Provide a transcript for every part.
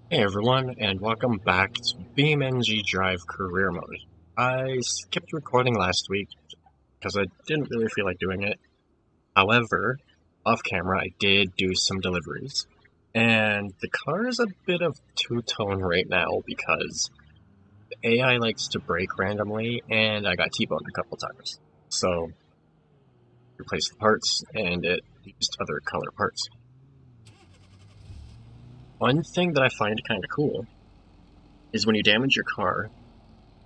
Hey everyone, and welcome back to BeamNG.drive career mode. I skipped recording last week because I didn't really feel like doing it. However, off camera I did do some deliveries. And the car is a bit of two-tone right now because the AI likes to brake randomly and I got T-boned a couple times. So, replaced the parts and it used other color parts. One thing that I find kind of cool is when you damage your car,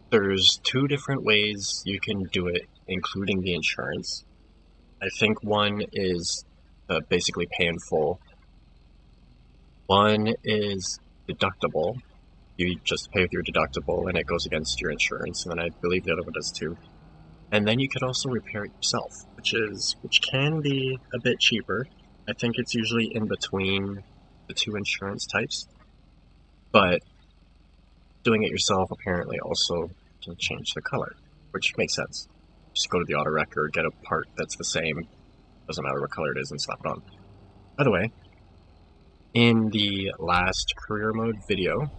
there's two different ways you can do it, including the insurance. I think one is basically pay in full. One is deductible. You just pay with your deductible and it goes against your insurance, and then I believe the other one does too. And then you could also repair it yourself, which can be a bit cheaper. I think it's usually in between the two insurance types, but doing it yourself apparently also can change the color, which makes sense. Just go to the auto wrecker, get a part that's the same, doesn't matter what color it is, and slap it on. By the way, in the last career mode video,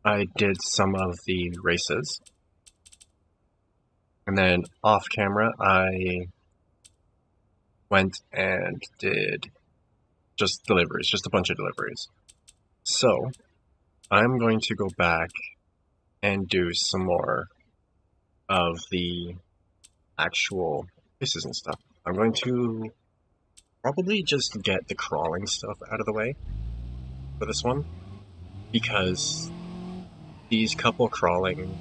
I did some of the races, and then off camera I went and did just deliveries, just a bunch of deliveries. So, I'm going to go back and do some more of the actual races and stuff. I'm going to probably just get the crawling stuff out of the way for this one, because these couple crawling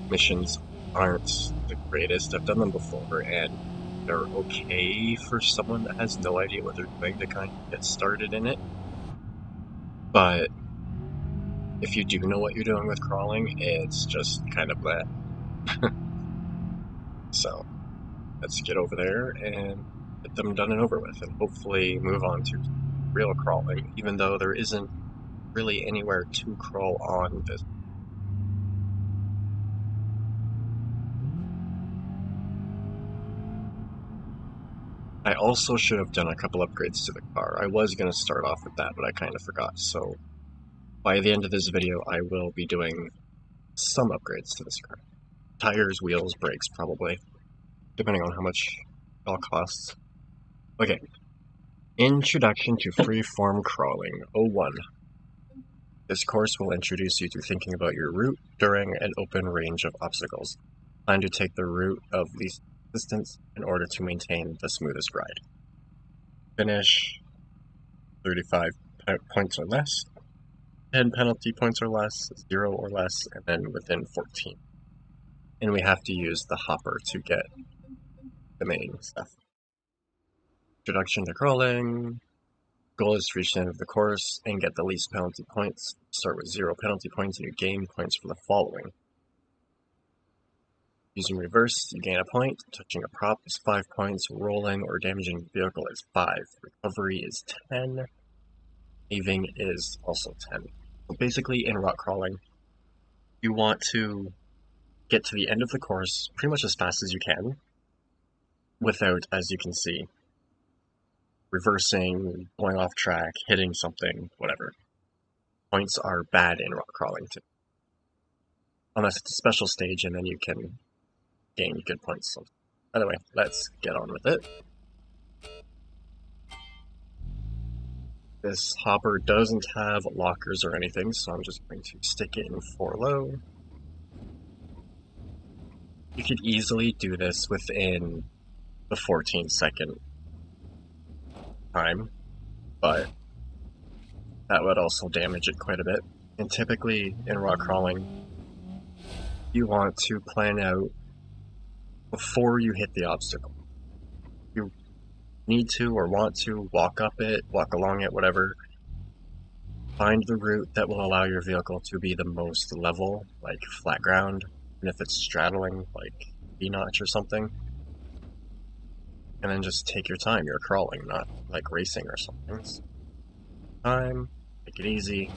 missions aren't the greatest. I've done them before, and they're okay for someone that has no idea what they're doing to kind of get started in it. But if you do know what you're doing with crawling, it's just kind of that. So, let's get over there and get them done and over with, and hopefully move on to real crawling, even though there isn't really anywhere to crawl on this. I also should have done a couple upgrades to the car. I was going to start off with that, but I kind of forgot. So by the end of this video, I will be doing some upgrades to this car. Tires, wheels, brakes, probably, depending on how much it all costs. Okay. Introduction to Freeform Crawling 01. This course will introduce you to thinking about your route during an open range of obstacles. Plan to take the route of least resistance in order to maintain the smoothest ride. Finish 35 points or less, 10 penalty points or less, 0 or less, and then within 14. And we have to use the hopper to get the main stuff. Introduction to crawling. Goal is to reach the end of the course and get the least penalty points. Start with 0 penalty points and you gain points for the following. Using reverse, you gain a point. Touching a prop is 5 points. Rolling or damaging the vehicle is 5. Recovery is 10. Saving is also 10. So basically, in rock crawling, you want to get to the end of the course pretty much as fast as you can, without, as you can see, reversing, going off track, hitting something, whatever. Points are bad in rock crawling too. Unless it's a special stage and then you can gain good points. So, anyway, let's get on with it. This hopper doesn't have lockers or anything, so I'm just going to stick it in 4 low. You could easily do this within the 14-second time, but that would also damage it quite a bit. And typically in rock crawling, you want to plan out before you hit the obstacle. You need to or want to walk up it, walk along it, whatever. Find the route that will allow your vehicle to be the most level, like flat ground, and if it's straddling, like V-notch or something. And then just take your time. You're crawling, not like racing or something. So, time, make it easy.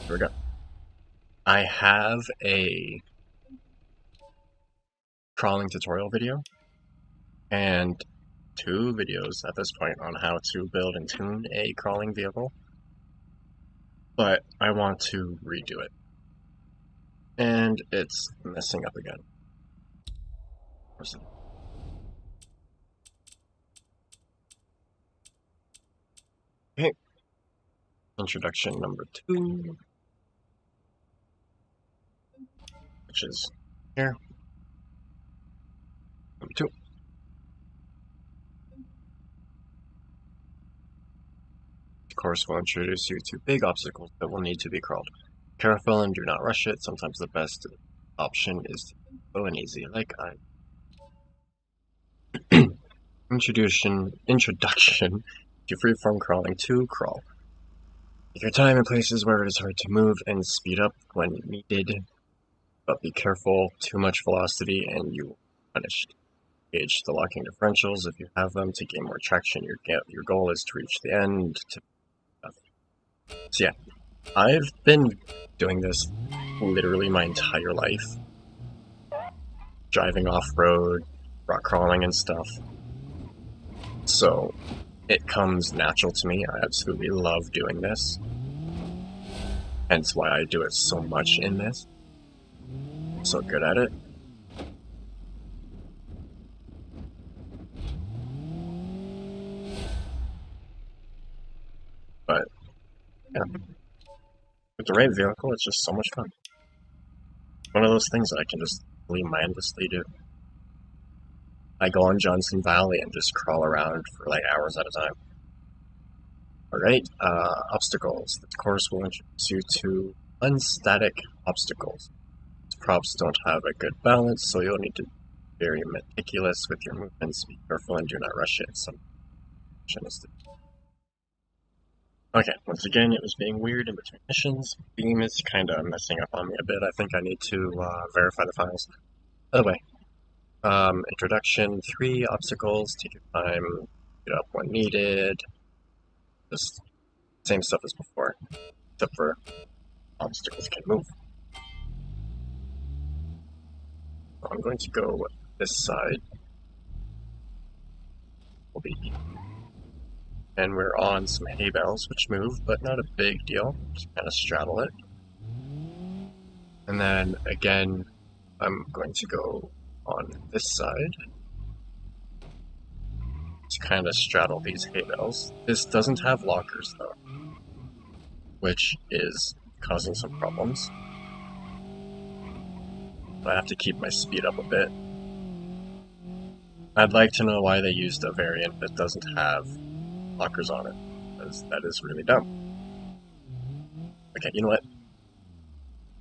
Here we go. I have a crawling tutorial video and 2 videos at this point on how to build and tune a crawling vehicle. but I want to redo it. And it's messing up again. Okay. Introduction number 2, which is here. Number 2. Of course, will introduce you to big obstacles that will need to be crawled. Careful and do not rush it. Sometimes the best option is to go and easy, like I. Introduction to freeform crawling. 2. Crawl. Take your time in places where it is hard to move and speed up when needed, but be careful. Too much velocity and you will be punished. Gauge the locking differentials if you have them to gain more traction. Your goal is to reach the end. So yeah, I've been doing this literally my entire life. Driving off-road, rock crawling and stuff. So it comes natural to me. I absolutely love doing this. Hence why I do it so much in this. I'm so good at it. But yeah, with the right vehicle, it's just so much fun. One of those things that I can just really mindlessly do. I go on Johnson Valley and just crawl around for like hours at a time. Alright, obstacles. This course will introduce you to unstatic obstacles. These props don't have a good balance, so you'll need to be very meticulous with your movements. Be careful and do not rush it. Okay, once again, it was being weird in between missions. Beam is kind of messing up on me a bit. I think I need to verify the files. By the way, introduction, 3 obstacles. Take your time, get up when needed. Just same stuff as before, except for obstacles can move. I'm going to go this side. Will be, and we're on some hay bales, which move, but not a big deal. Just kind of straddle it. And then again, I'm going to go on this side to kind of straddle these hay bales. This doesn't have lockers though, which is causing some problems. I have to keep my speed up a bit. I'd like to know why they used a variant that doesn't have lockers on it, because that is really dumb. Okay, you know what?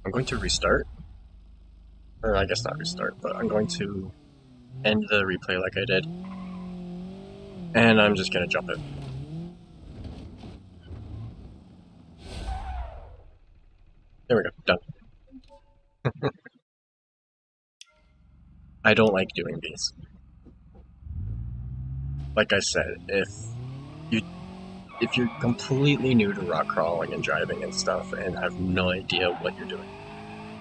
I'm going to restart. Or I guess not restart, but I'm going to end the replay like I did. And I'm just going to jump it. There we go, done. I don't like doing these. Like I said, if you're completely new to rock crawling and driving and stuff and have no idea what you're doing,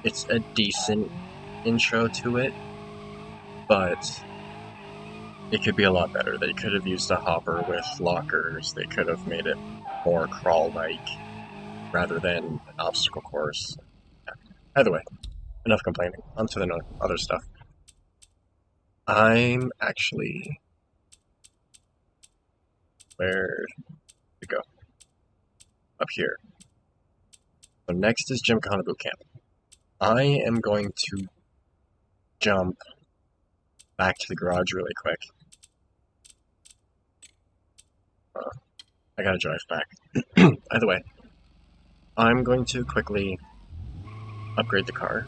it's a decent intro to it, but it could be a lot better. They could have used a hopper with lockers. They could have made it more crawl-like rather than an obstacle course. Yeah. Either way, enough complaining. On to the other stuff. I'm actually... Where to go? Up here. So next is Gymkhana Boot Camp. I am going to jump back to the garage really quick. I gotta drive back. Either way, I'm going to quickly upgrade the car,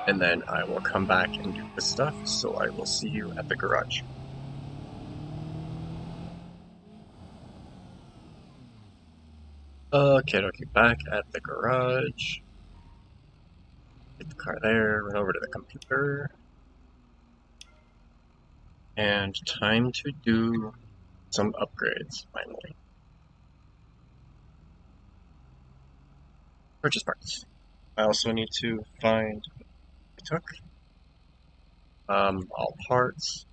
and then I will come back and do this stuff, so I will see you at the garage. Okay, back at the garage. Get the car there, run over to the computer. And time to do some upgrades, finally. Purchase parts. I also need to find what I took. All parts.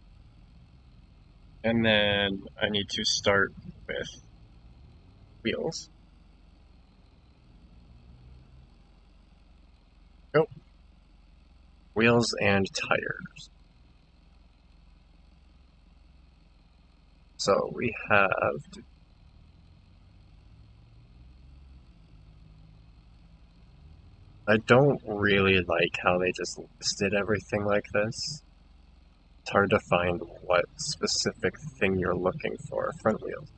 And then I need to start with wheels. Wheels and tires. So we have... I don't really like how they just listed everything like this. It's hard to find what specific thing you're looking for. Front wheels.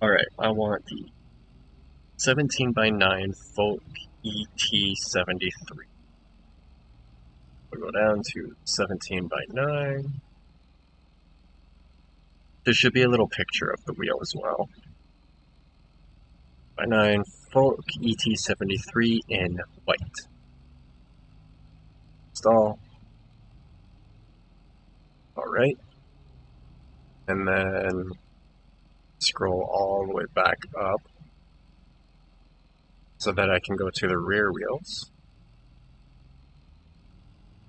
Alright, I want the 17x9 Folk ET73. We'll go down to 17x9. There should be a little picture of the wheel as well. By 9 Folk ET73 in white. Install. Alright. And then scroll all the way back up so that I can go to the rear wheels.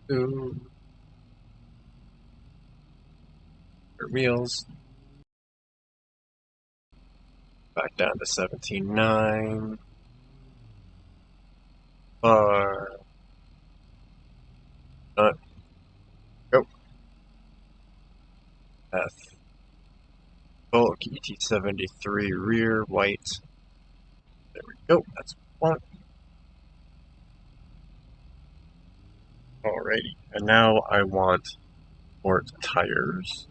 Rear wheels. Back down to 17.9. Bar. Nut. Go. F. Bulk ET73 rear white. There we go. That's one. Alrighty. And now I want sport tires.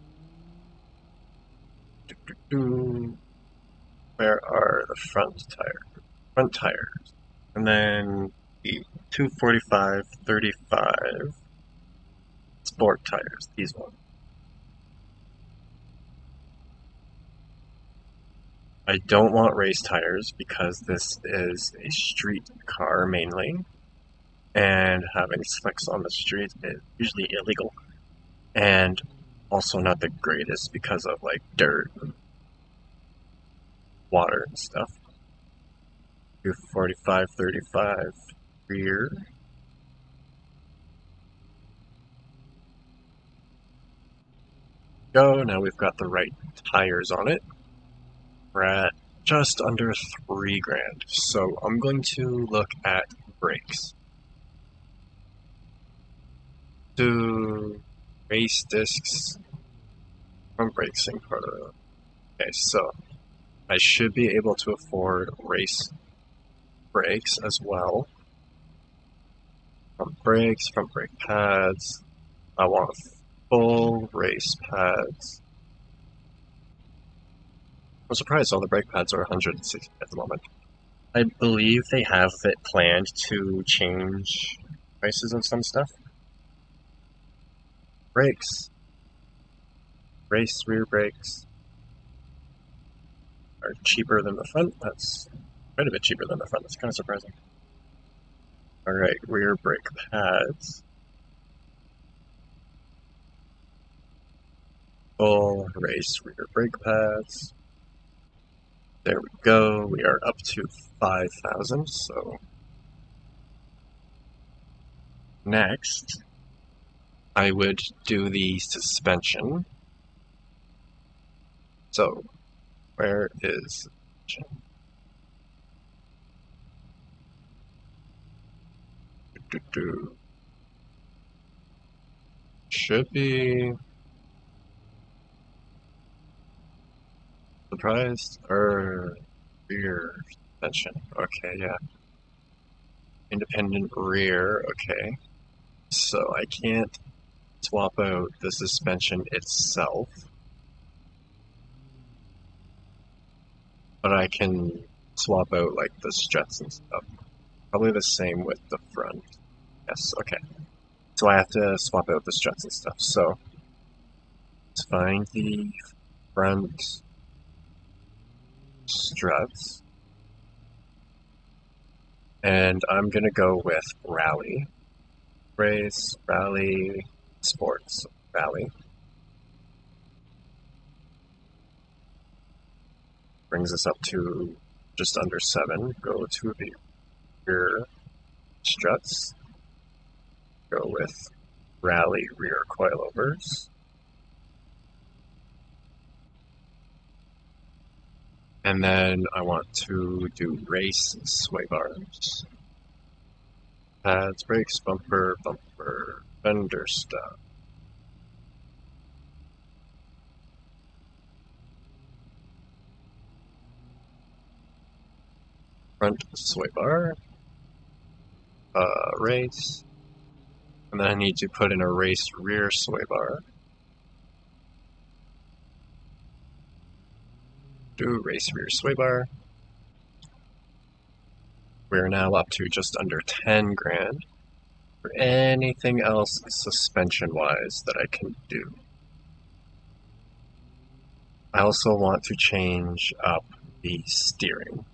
Where are the front tires? Front tires. And then the 245/35 sport tires. These ones. I don't want race tires because this is a street car mainly, and having slicks on the street is usually illegal, and also not the greatest because of like dirt and water and stuff. 245/35 rear. Go, now we've got the right tires on it. We're at just under $3,000, so I'm going to look at brakes. To race discs, front brakes and part of it. Okay, so I should be able to afford race brakes as well. Front brakes, front brake pads. I want full race pads. I'm surprised all the brake pads are 160 at the moment. I believe they have it planned to change prices of some stuff. Brakes. Race rear brakes are cheaper than the front. That's quite a bit cheaper than the front. That's kind of surprising. Alright, rear brake pads. Full race rear brake pads. There we go. We are up to 5,000. So next, I would do the suspension. So where is suspension? Should be surprised or rear suspension. Okay, yeah. Independent rear, okay. So I can't swap out the suspension itself, but I can swap out like the struts and stuff. Probably the same with the front. Yes, okay. So I have to swap out the struts and stuff. So let's find the front struts. And I'm gonna go with Rally. Race, Rally, Sports, Rally. Brings us up to just under 7. Go to the rear struts. Go with Rally rear coilovers. And then I want to do race sway bars. Pads, brakes, bumper, bumper, fender stop. Front sway bar. Race. And then I need to put in a race rear sway bar. Do race rear sway bar. We're now up to just under 10 grand. For anything else suspension-wise that I can do. I also want to change up the steering.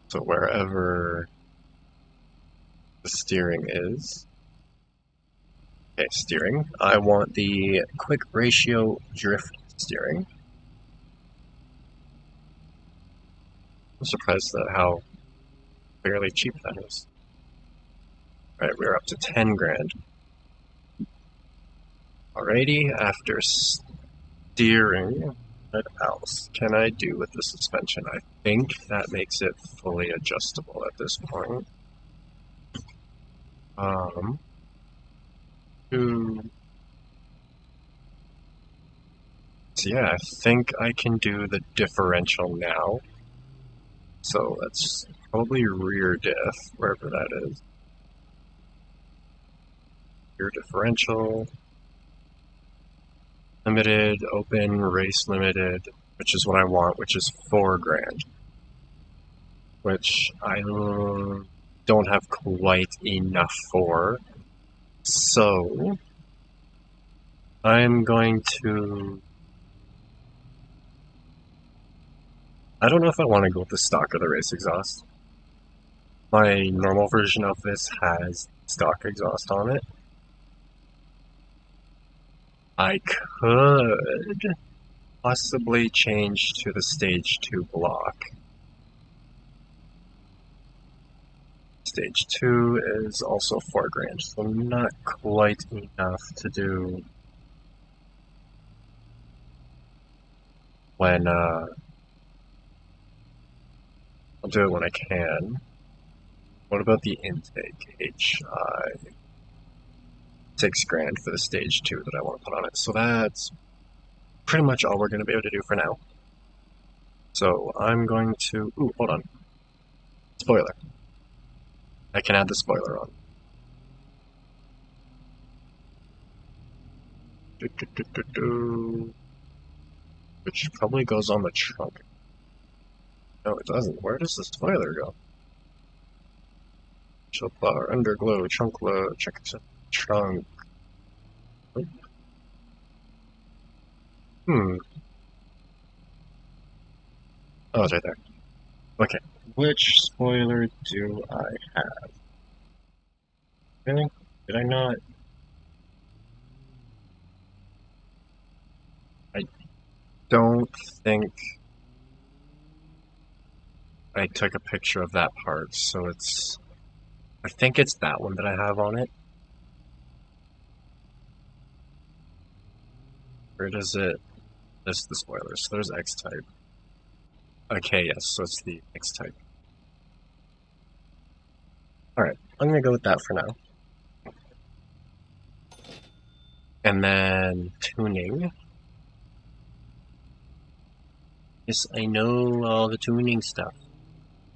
So wherever the steering is, okay, steering, I want the quick ratio drift steering. I'm surprised at how fairly cheap that is. Alright, we're up to 10 grand. Alrighty, after steering, what else can I do with the suspension? I think that makes it fully adjustable at this point. So yeah, I think I can do the differential now. So that's probably rear diff, wherever that is. Rear differential. Limited, open, race limited, which is what I want, which is 4 grand. Which I don't have quite enough for. So I'm going to... I don't know if I want to go with the stock or the race exhaust. My normal version of this has stock exhaust on it. I could possibly change to the stage 2 block. Stage 2 is also 4 grand, so not quite enough to do when, I'll do it when I can. What about the intake? HI. 6 grand for the stage 2 that I want to put on it. So that's pretty much all we're going to be able to do for now. So I'm going to... Ooh, hold on. Spoiler. I can add the spoiler on. Which probably goes on the trunk. No, it doesn't. Where does the spoiler go? Chill bar, underglow, trunk load, check trunk. Hmm. Oh, it's right there. Okay. Which spoiler do I have? Really? Did I not? I don't think I took a picture of that part, so it's... I think it's that one that I have on it. Where does it list the spoilers? So there's X-type. Okay, yes, so it's the X-type. Alright, I'm gonna go with that for now. And then tuning. Yes, I know all the tuning stuff.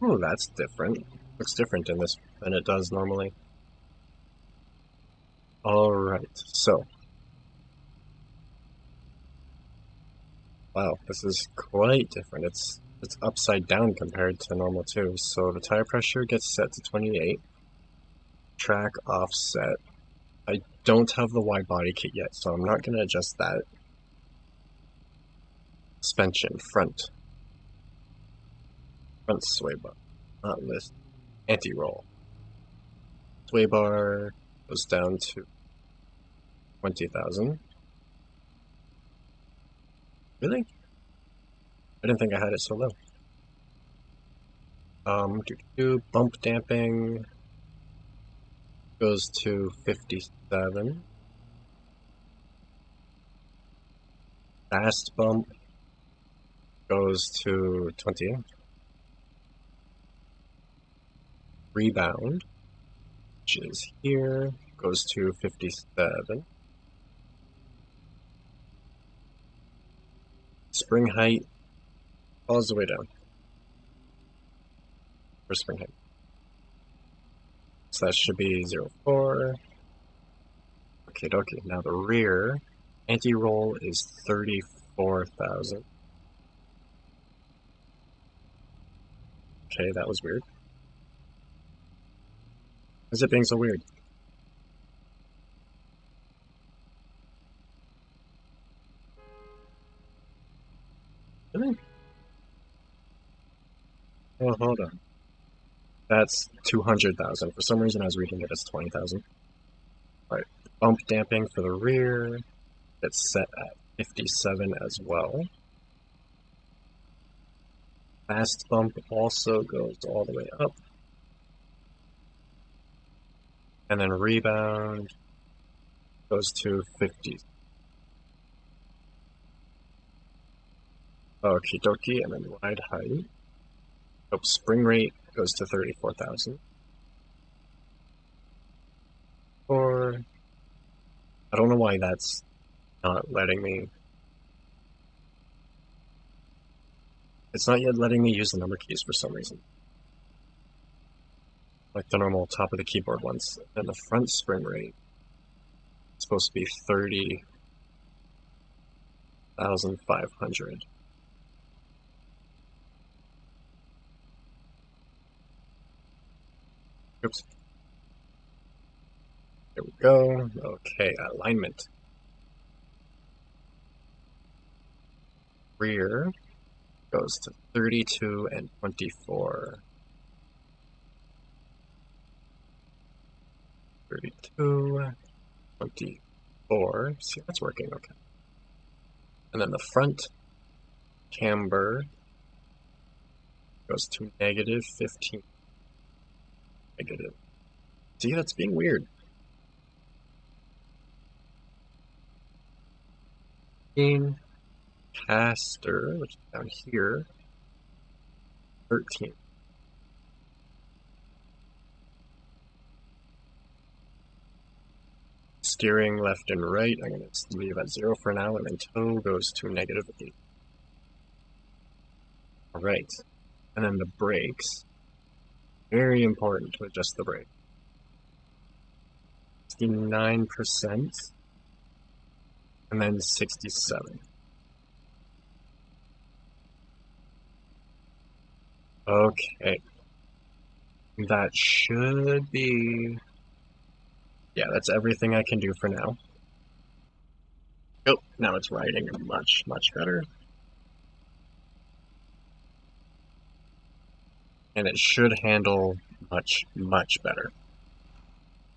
Oh, that's different. Looks different in this than it does normally. Alright, so. Wow, this is quite different. It's upside down compared to normal too. So the tire pressure gets set to 28. Track offset. I don't have the wide body kit yet, so I'm not going to adjust that. Suspension, front sway bar, not list, anti-roll. Sway bar goes down to 20,000. Really? I didn't think I had it so low. Bump damping goes to 57. Fast bump goes to 20. Rebound, which is here, goes to 57. Spring height all the way down for spring height. So that should be 0.4. Okay, dokie. Now the rear anti-roll is 34,000. Okay, that was weird. Why is it being so weird? Really? Oh, hold on. That's 200,000. For some reason I was reading it as 20,000. Alright, bump damping for the rear. It's set at 57 as well. Fast bump also goes all the way up. And then rebound goes to 50. Okie dokie, and then ride height. Oh, spring rate goes to 34,000. Or I don't know why that's not letting me. It's not yet letting me use the number keys for some reason. Like the normal top of the keyboard ones. And the front spring rate is supposed to be 30,500. Oops. There we go. Okay, alignment. Rear goes to 32 and 24. 32, 24. See, that's working okay. And then the front camber goes to negative 15. Negative. See, that's being weird. Beam caster, which is down here, 13. Steering left and right, I'm going to leave at 0 for now, and then toe goes to negative 8. Alright, and then the brakes. Very important to adjust the brake. 69%, and then 67. Okay. That should be... Yeah, that's everything I can do for now. Oh, now it's riding much, much better. And it should handle much, much better.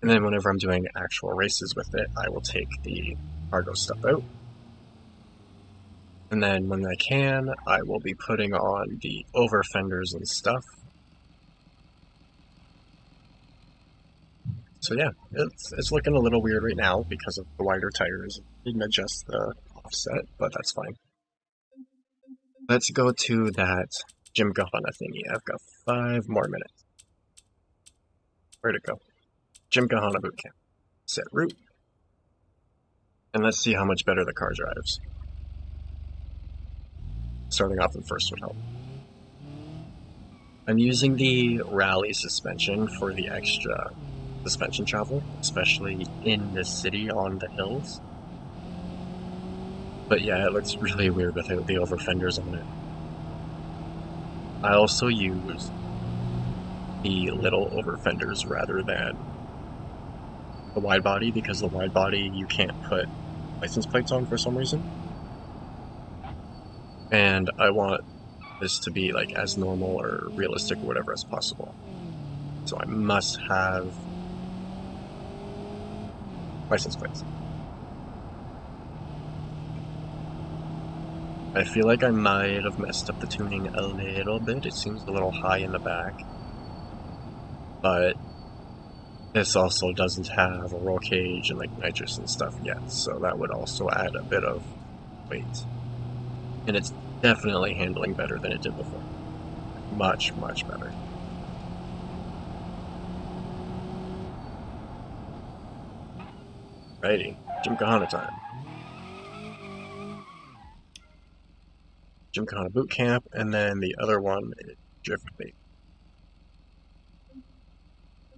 And then whenever I'm doing actual races with it, I will take the cargo stuff out. And then when I can, I will be putting on the over fenders and stuff. So yeah, it's looking a little weird right now because of the wider tires. Didn't adjust the offset, but that's fine. Let's go to that Jim Kahana thingy. I've got 5 more minutes. Where'd it go? Jim Kahana Bootcamp. Set route. And let's see how much better the car drives. Starting off in first would help. I'm using the rally suspension for the extra suspension travel, especially in the city on the hills. But yeah, it looks really weird without the over fenders on it. I also use the little over fenders rather than the wide body, because the wide body you can't put license plates on for some reason. And I want this to be like as normal or realistic or whatever as possible. So I must have license plates. I feel like I might have messed up the tuning a little bit. It seems a little high in the back. But this also doesn't have a roll cage and like nitrous and stuff yet, so that would also add a bit of weight. And it's definitely handling better than it did before. Much, much better. Righty, Gymkhana time. Gymkhana boot camp, and then the other one is drift bait.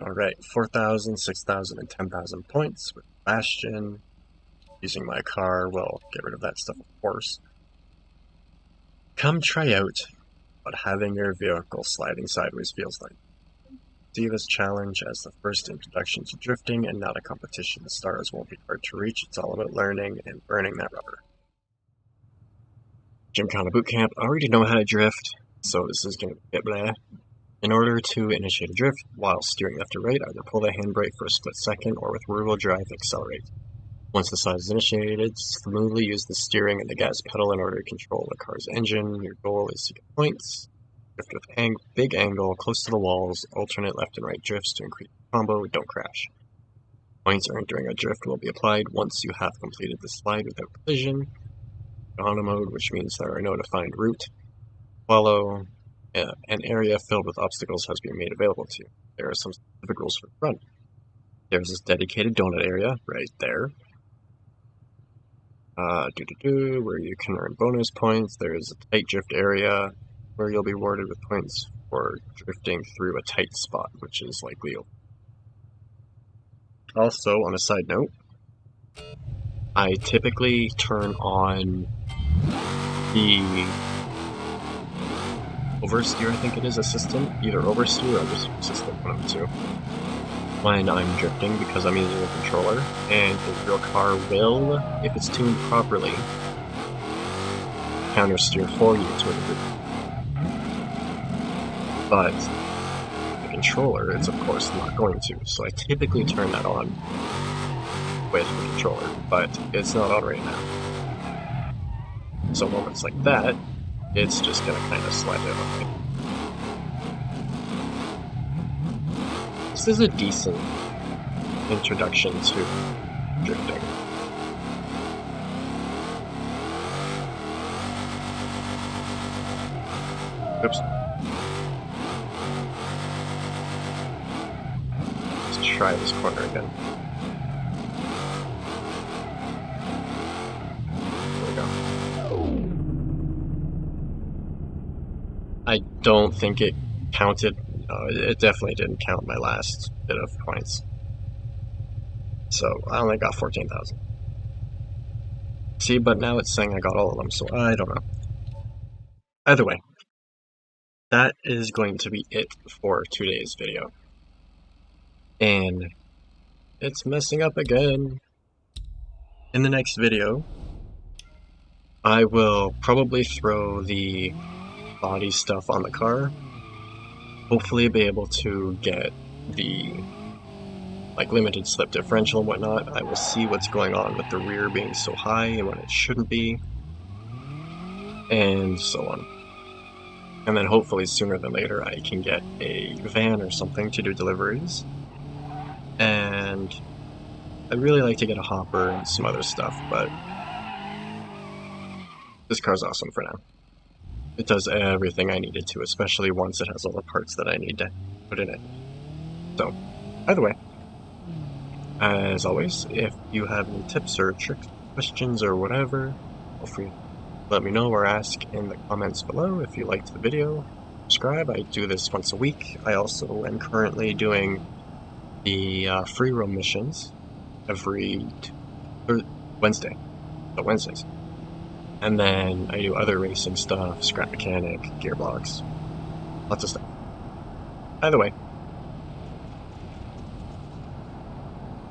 Alright, 4,000, 6,000, and 10,000 points with Bastion. Using my car will get rid of that stuff, of course. Come try out what having your vehicle sliding sideways feels like. See this challenge as the first introduction to drifting and not a competition. The stars won't be hard to reach, it's all about learning and burning that rubber. Gymkhana Bootcamp, I already know how to drift, so this is going to be a bit blah. In order to initiate a drift while steering left or right, either pull the handbrake for a split second or with rear-wheel drive accelerate. Once the slide is initiated, smoothly use the steering and the gas pedal in order to control the car's engine. Your goal is to get points. Drift with big angle, close to the walls, alternate left and right drifts to increase the combo, don't crash. Points earned during a drift will be applied once you have completed the slide without collision. Auto mode, which means there are no defined route. Follow an area filled with obstacles has been made available to you. There are some specific rules for the run. There's this dedicated donut area right there. Where you can earn bonus points. There's a tight drift area where you'll be rewarded with points for drifting through a tight spot, which is likely open. Also, on a side note, I typically turn on the oversteer, I think it is, assistant, either oversteer or understeer assistant, one of the two, when I'm drifting because I'm using a controller, and the real car will, if it's tuned properly, countersteer for you to a degree. But the controller is, of course, not going to, so I typically turn that on with the controller, but it's not on right now. So moments like that, it's just gonna kind of slide it on me. This is a decent introduction to drifting. Oops. Let's try this corner again. There we go. I don't think it counted. No, it definitely didn't count my last bit of points. So I only got 14,000. See, but now it's saying I got all of them, so I don't know. Either way, that is going to be it for today's video. And it's messing up again. In the next video, I will probably throw the body stuff on the car. Hopefully be able to get the limited slip differential and whatnot. I will see what's going on with the rear being so high and when it shouldn't be, and so on. And then hopefully sooner than later I can get a van or something to do deliveries. And I'd really like to get a hopper and some other stuff, but this car's awesome for now. It does everything I need it to, especially once it has all the parts that I need to put in it. So, either way, as always, if you have any tips or tricks, questions, or whatever, feel free to let me know or ask in the comments below. If you liked the video, subscribe. I do this once a week. I also am currently doing the free roam missions every Wednesdays. And then I do other racing stuff, scrap mechanic, gearbox, lots of stuff. Either way,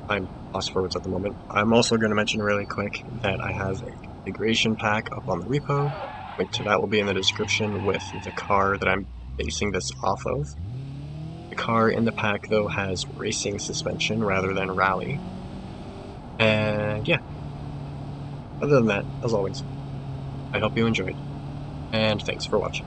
I'm lost for words at the moment. I'm also going to mention really quick that I have a configuration pack up on the repo. Link to that will be in the description with the car that I'm basing this off of. The car in the pack, though, has racing suspension rather than rally. And yeah, other than that, as always, I hope you enjoyed, and thanks for watching.